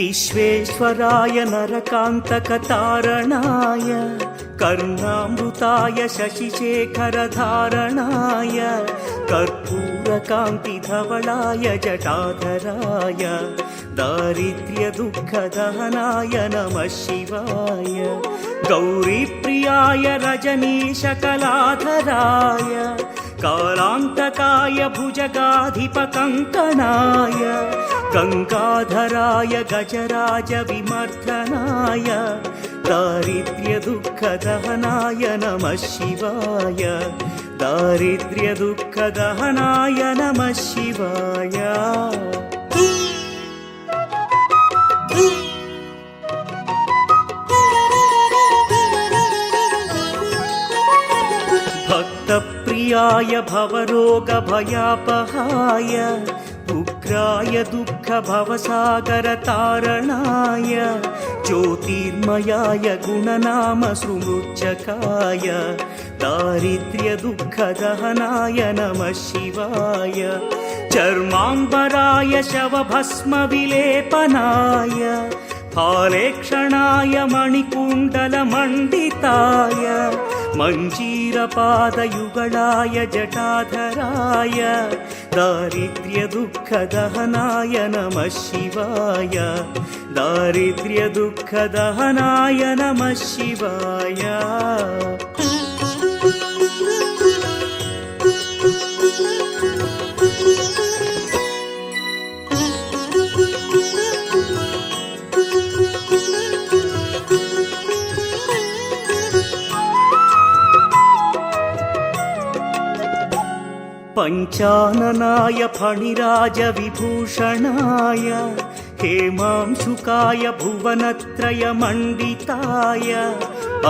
विश्वेश्वराय नरकान्तकतारणाय कर्णामृताय शशिशेखरधारणाय कर्पूरकान्तिधवलाय जटाधराय दारिद्र्यदुःखदहनाय नमः शिवाय गौरीप्रियाय रजनीशकलाधराय कालान्तकाय भुजगाधिपकङ्कणाय गङ्गाधराय गजराज विमर्दनाय दारिद्र्यदुःखदहनाय नमः शिवाय दारिद्र्यदुःखदहनाय नमः शिवाय। भक्तप्रियाय भवरोगभयापहाय उग्राय दुःखभवसागरतारणाय ज्योतिर्मयाय गुणनामसुमृच्छकाय दारिद्र्यदुःखदहनाय नमः शिवाय चर्माम्बराय शवभस्मविलेपनाय फालेक्षणाय मणिकुण्डलमण्डिताय मञ्जीरपादयुगलाय जटाधराय दारिद्र्यदुःखदहनाय नमः शिवाय दारिद्र्यदुःखदहनाय नमः शिवाय। पञ्चाननाय फणिराजविभूषणाय हेमांशुकाय भुवनत्रयमण्डिताय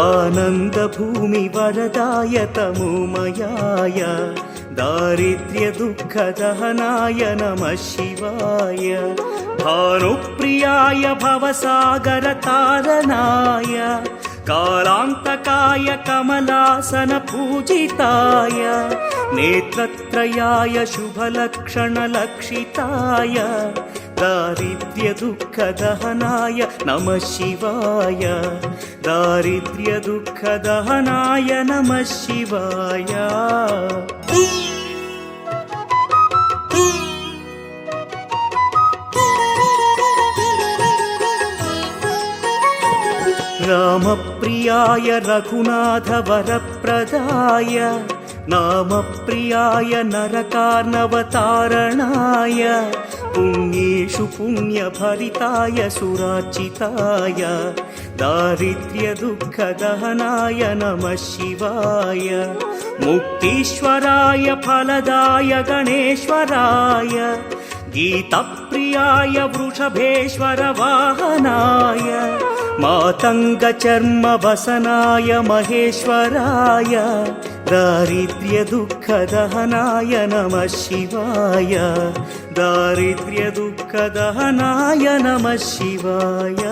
आनन्दभूमिवरदाय तमोमयाय दारिद्र्यदुःखदहनाय नमः शिवाय भानुप्रियाय भवसागरतारणाय कालान्तकाय कमलासनपूजिताय नेत्रत्रयाय शुभलक्षणलक्षिताय दारिद्र्यदुःखदहनाय नमः शिवाय दारिद्र्यदुःखदहनाय नमः शिवाय। रामप्रियाय रघुनाथवरप्रदाय नामप्रियाय नरकार्णवतारणाय पुण्येषु पुण्यभरिताय सुरार्चिताय दारिद्र्यदुःखदहनाय नमः शिवाय मुक्तीश्वराय फलदाय गणेश्वराय गीतप्रियाय वृषभेश्वर वाहनाय मातङ्गचर्मवसनाय महेश्वराय दारिद्र्यदुःखदहनाय नमः शिवाय दारिद्र्यदुःखदहनाय नमः शिवाय।